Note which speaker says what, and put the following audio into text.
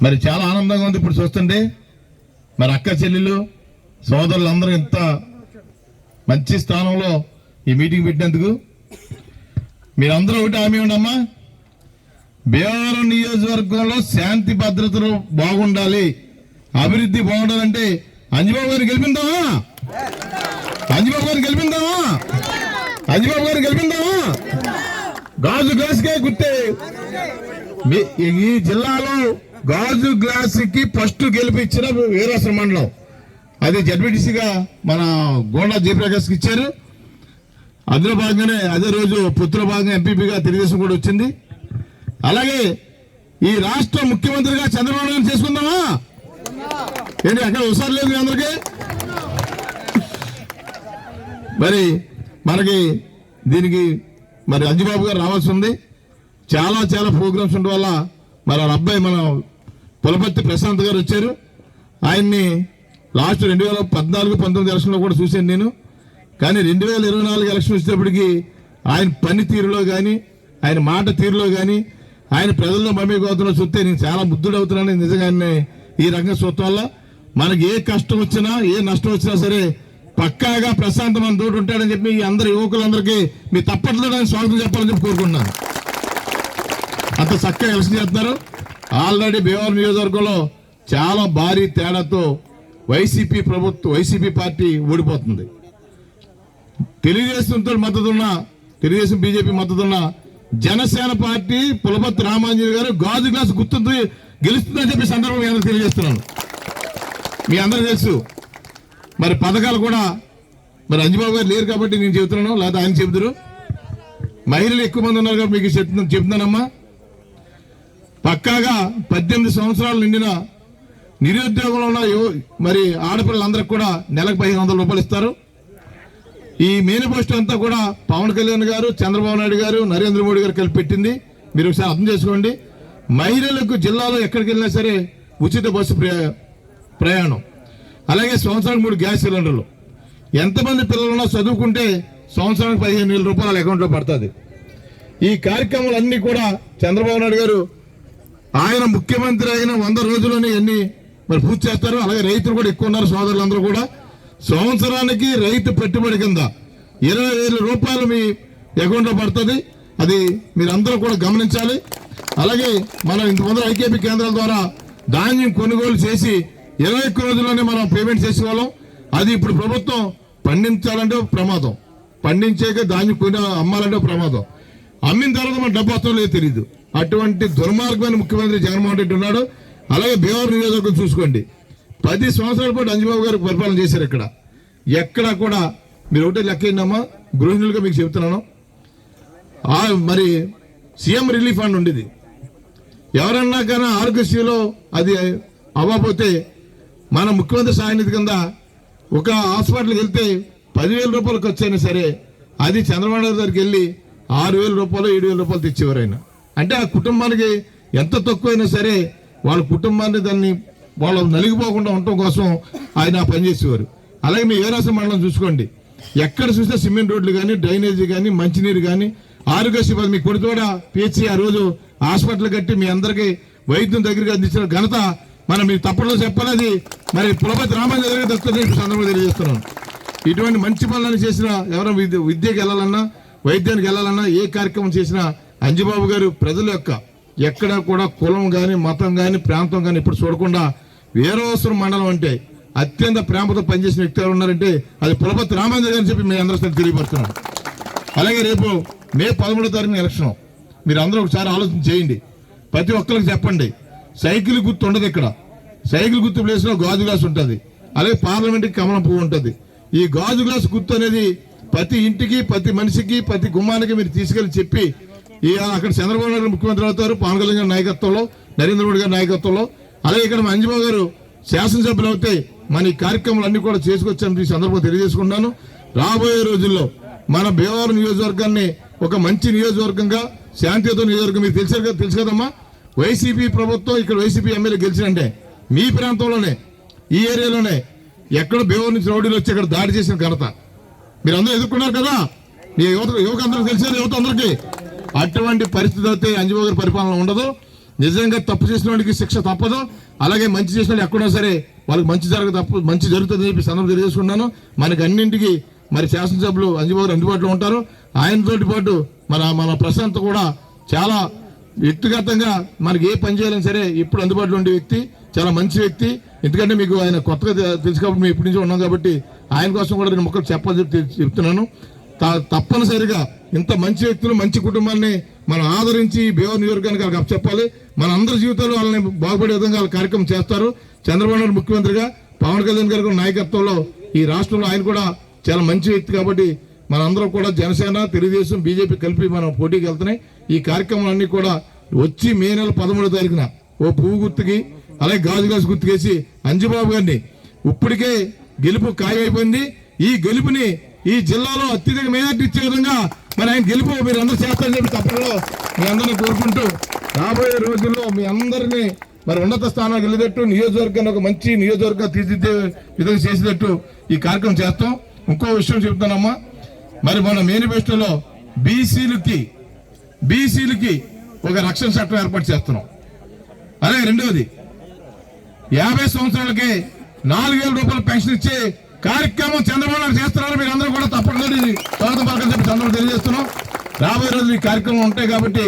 Speaker 1: మరి చాలా ఆనందంగా ఉంది ఇప్పుడు చూస్తుంటే. మరి అక్క చెల్లెలు సోదరులందరూ ఇంత మంచి స్థానంలో ఈ మీటింగ్ పెట్టినందుకు మీరందరూ ఒకటి హామీ ఉండమ్మా, భీమవరం నియోజకవర్గంలో శాంతి భద్రతలు బాగుండాలి, అభివృద్ధి బాగుండాలంటే అంజిబాబు గారిని గెలిపిందామా? అంజిబాబు గారిని గెలిపిందామా? అంజిబాబు గారిని గెలిపిందామా? గాజు గ్లాస్కే గుర్తే. ఈ జిల్లాలో గాజు గ్లాస్ కి ఫస్ట్ గెలిపించిన వీరాసన మండలం, అది జడ్పీటీసీగా మన గోండా జయప్రకాష్ కి ఇచ్చారు. అందులో భాగంగానే అదే రోజు పుత్ర భాగంగా ఎంపీపీగా తెలుగుదేశం కూడా వచ్చింది. అలాగే ఈ రాష్ట్ర ముఖ్యమంత్రిగా చంద్రబాబు నాయుడు చేసుకుందామా? ఏంటి అక్కడ ఒకసారి లేదు మీ అందరికీ? మరి మనకి దీనికి మరి అంజిబాబు గారు రావాల్సి ఉంది. చాలా చాలా ప్రోగ్రామ్స్ ఉండడం వల్ల మరి వాళ్ళ అబ్బాయి మన పులపర్తి ప్రశాంత్ గారు వచ్చారు. ఆయన్ని లాస్ట్ 2014-19 ఎలక్షన్లో కూడా చూశాను నేను. కానీ 2024 ఎలక్షన్ వచ్చేటప్పటికి ఆయన పనితీరులో కానీ, ఆయన మాట తీరులో కానీ, ఆయన ప్రజల్లో మమేకవుతున్నా చూస్తే నేను చాలా ముద్దుడవుతున్నాను. నిజంగానే ఈ రకంగా చూడటం వల్ల మనకి ఏ కష్టం వచ్చినా ఏ నష్టం వచ్చినా సరే పక్కాగా ప్రశాంత్ మన తోటి ఉంటాడని చెప్పి ఈ అందరి యువకులందరికీ మీ తప్పట్లో స్వాగతం చెప్పాలని చెప్పి కోరుకుంటున్నాను. అంత చక్కగా ఎలక్షన్ చేస్తున్నారు. ఆల్రెడీ భీమవరం నియోజకవర్గంలో చాలా భారీ తేడాతో వైసీపీ పార్టీ ఓడిపోతుంది. తెలుగుదేశంతో మద్దతున్న, తెలుగుదేశం బీజేపీ మద్దతున్న జనసేన పార్టీ పులపర్తి రామాంజనేయ గారు గాజు గ్లాస్ గుర్తు గెలుస్తుందని చెప్పి సందర్భం మీ అందరూ తెలియజేస్తున్నాను. మీ అందరూ తెలుసు మరి పథకాలు కూడా మరి అంజిబాబు గారు లేరు కాబట్టి నేను చెబుతున్నాను, లేదా ఆయన చెబుతారు. మహిళలు ఎక్కువ మంది ఉన్నారు కాబట్టి మీకు చెప్తున్నానమ్మా, పక్కాగా 18 సంవత్సరాలు నిండిన నిరుద్యోగంలో ఉన్న మరి ఆడపిల్లలందరికీ కూడా నెలకు 1500 రూపాయలు ఇస్తారు. ఈ మేనిఫెస్టో అంతా కూడా పవన్ కళ్యాణ్ గారు, చంద్రబాబు నాయుడు గారు, నరేంద్ర మోడీ గారు కలిపి పెట్టింది. మీరు ఒకసారి అర్థం చేసుకోండి. మహిళలకు జిల్లాలో ఎక్కడికి వెళ్ళినా సరే ఉచిత బస్సు ప్రయాణం, అలాగే సంవత్సరానికి 3 గ్యాస్ సిలిండర్లు. ఎంతమంది పిల్లలున్నా చదువుకుంటే సంవత్సరానికి 15,000 రూపాయలు అకౌంట్లో పడుతుంది. ఈ కార్యక్రమాలన్నీ కూడా చంద్రబాబు నాయుడు గారు ఆయన ముఖ్యమంత్రి అయిన 100 రోజుల్లోనే ఎన్ని మరి పూర్తి చేస్తారు. అలాగే రైతులు కూడా ఎక్కువ ఉన్నారు, సోదరులందరూ కూడా. సంవత్సరానికి రైతు పెట్టుబడి కింద 20,000 రూపాయలు మీ అకౌంట్లో పడుతుంది. అది మీరందరూ కూడా గమనించాలి. అలాగే మనం ఇంతకుముందు ఐకేపీ కేంద్రాల ద్వారా ధాన్యం కొనుగోలు చేసి 21 రోజుల్లోనే మనం పేమెంట్ చేసేవాళ్ళం. అది ఇప్పుడు ప్రభుత్వం పండించాలంటే ప్రమాదం, పండించాక ధాన్యం కొని అమ్మాలంటే ప్రమాదం, అమ్మిన తర్వాత మన డబ్బు వస్తుందో లేదో తెలియదు. అటువంటి దుర్మార్గమైన ముఖ్యమంత్రి జగన్మోహన్ రెడ్డి ఉన్నాడు. అలాగే భీమవరం నియోజకవర్గం చూసుకోండి, 10 సంవత్సరాల పాటు అంజిబాబు గారు పరిపాలన చేశారు. ఎక్కడ కూడా మీరు ఒకటే లెక్కేనమ్మా, గృహిణులుగా మీకు చెబుతున్నాను. మరి సీఎం రిలీఫ్ ఫండ్ ఉండేది. ఎవరన్నా కానీ ఆరోగ్యశ్రీలో అది అవ్వకపోతే మన ముఖ్యమంత్రి సహాయ నిధి కింద ఒక హాస్పిటల్కి వెళ్తే 10,000 రూపాయలు ఖర్చు అయినా సరే అది చంద్రబాబు నాయుడు దగ్గరికి వెళ్ళి 6,000 రూపాయలు 7,000 రూపాయలు తెచ్చేవారు ఆయన. అంటే ఆ కుటుంబానికి ఎంత తక్కువైనా సరే వాళ్ళ కుటుంబాన్ని దాన్ని వాళ్ళు నలిగిపోకుండా ఉండటం కోసం ఆయన పనిచేసేవారు. అలాగే మీ వీరాసన మండలం చూసుకోండి, ఎక్కడ చూసినా సిమెంట్ రోడ్లు కానీ, డ్రైనేజీ కానీ, మంచినీరు కానీ, ఆరోగ్యశ్రీ మీ కొడుతోడ పిహెచ్సి ఆ రోజు హాస్పిటల్ కట్టి మీ అందరికీ వైద్యం దగ్గరికి అందించిన ఘనత మనం మీకు తప్పట్లో చెప్పాలి. మరి పులపర్తి రామాంజనేయ దగ్గరికి దక్కుతుంది సందర్భంగా తెలియజేస్తున్నాను. ఇటువంటి మంచి పనులను చేసిన ఎవరైనా విద్యకి వెళ్ళాలన్నా, వైద్యానికి వెళ్ళాలన్నా, ఏ కార్యక్రమం చేసినా అంజిబాబు గారు ప్రజల యొక్క ఎక్కడ కూడా కులం కానీ, మతం కానీ, ప్రాంతం కానీ ఇప్పుడు చూడకుండా వీరాసన మండలం అంటే అత్యంత ప్రేమతో పనిచేసిన వ్యక్తి ఎవరు ఉన్నారంటే అది పులపర్తి రామాంజనేయ అని చెప్పి మీ అందరూ తెలియపరుస్తున్నాను. అలాగే రేపు మే 13వ తారీఖున ఎలక్షన్, మీరు అందరూ ఒకసారి ఆలోచన చేయండి. ప్రతి ఒక్కరికి చెప్పండి, సైకిల్ గుర్తు ఉండదు ఇక్కడ. సైకిల్ గుర్తు ప్లేస్లో గాజు గ్లాస్ ఉంటుంది. అలాగే పార్లమెంట్కి కమలం పువ్వు ఉంటుంది. ఈ గాజు గ్లాస్ గుర్తు అనేది ప్రతి ఇంటికి, ప్రతి మనిషికి, ప్రతి గుమ్మానికి మీరు తీసుకెళ్లి చెప్పి అక్కడ చంద్రబాబు నాయుడు ముఖ్యమంత్రి అవుతారు, పవన్ కళ్యాణ్ గారి నాయకత్వంలో, నరేంద్ర మోడీ గారి నాయకత్వంలో. అలాగే ఇక్కడ అంజిబాబు గారు శాసనసభ్యులు అవుతే మన ఈ కార్యక్రమాలు అన్ని కూడా చేసుకొచ్చాను ఈ సందర్భంగా తెలియజేసుకున్నాను. రాబోయే రోజుల్లో మన భీమవరం నియోజకవర్గాన్ని ఒక మంచి నియోజకవర్గంగా, శాంతియుత నియోజకవర్గం మీకు తెలుసు కదమ్మా. వైసీపీ ప్రభుత్వం ఇక్కడ వైసీపీ ఎమ్మెల్యే గెలిచినంటే మీ ప్రాంతంలోనే, ఈ ఏరియాలోనే ఎక్కడ భీమవరం నుంచి రౌడీలు వచ్చి ఇక్కడ దాడి చేసిన ఘనత మీరు అందరూ ఎదుర్కొన్నారు కదా. మీ యువత అందరూ తెలిసేది, యువత అందరికీ. అటువంటి పరిస్థితి అయితే అంజిబాబు గారి పరిపాలన ఉండదు. నిజంగా తప్పు చేసిన వాడికి శిక్ష తప్పదు, అలాగే మంచి చేసిన వాళ్ళు ఎక్కడో సరే వాళ్ళకి మంచి జరుగుతుందని చెప్పి సందర్భం తెలియజేసుకున్నాను. మనకి అన్నింటికి మరి శాసనసభ్యులు అంజబాబు అందుబాటులో ఉంటారు. ఆయనతోటి పాటు మన ప్రశాంత్ కూడా చాలా వ్యక్తిగతంగా మనకి ఏ పని చేయాలని సరే ఇప్పుడు అందుబాటులో ఉండే వ్యక్తి, చాలా మంచి వ్యక్తి. ఎందుకంటే మీకు ఆయన కొత్తగా తెలుసు కాబట్టి మేము ఇప్పటి నుంచి ఉన్నాం కాబట్టి ఆయన కోసం కూడా నేను మొక్కలు చెప్తున్నాను. తప్పనిసరిగా ఇంత మంచి వ్యక్తులు మంచి కుటుంబాన్ని మనం ఆదరించి భీమవరం నియోజకవర్గానికి వాళ్ళకి చెప్పాలి. మన అందరి జీవితాలు వాళ్ళని బాగుపడే విధంగా వాళ్ళ కార్యక్రమం చేస్తారు. చంద్రబాబు నాయుడు ముఖ్యమంత్రిగా, పవన్ కళ్యాణ్ గారి నాయకత్వంలో ఈ రాష్ట్రంలో ఆయన కూడా చాలా మంచి వ్యక్తి కాబట్టి మనందరం కూడా జనసేన, తెలుగుదేశం, బీజేపీ కలిపి మనం పోటీకి వెళ్తున్నాయి. ఈ కార్యక్రమాలన్నీ కూడా వచ్చి మే నెల 13వ తారీఖున ఓ పువ్వు గుర్తుకి అలాగే గాజు గ్లాసు గుర్తుకేసి అంజబాబు గారిని ఇప్పటికే గెలుపు ఖాయమైపోయింది. ఈ గెలుపుని ఈ జిల్లాలో అత్యధిక మెజార్టీ ఇచ్చే విధంగా మరి ఆయన గెలుపు మీరు అందరూ చేస్తారని చెప్పి తప్పకుండా మీ అందరినీ కోరుకుంటూ రాబోయే రోజుల్లో మీ అందరినీ మరి ఉన్నత స్థానానికి వెళ్ళేటట్టు నియోజకవర్గాన్ని ఒక మంచి నియోజకవర్గం తీర్చిదిద్దే విధంగా చేసేటట్టు ఈ కార్యక్రమం చేస్తాం. ఇంకో విషయం చెప్తానమ్మా, మరి మన మేనిఫెస్టోలో బీసీలకి ఒక రక్షణ చట్టం ఏర్పాటు చేస్తున్నాం. అలాగే రెండవది 50 సంవత్సరాలకి 4,000 రూపాయల పెన్షన్ ఇచ్చే కార్యక్రమం చంద్రబాబు నాయుడు చేస్తున్నారు. మీరు అందరూ కూడా తప్పకుండా స్వాగతం పలకని చెప్పి చంద్రబాబు తెలియజేస్తున్నాం. రాబోయే రోజులు ఈ కార్యక్రమం ఉంటాయి కాబట్టి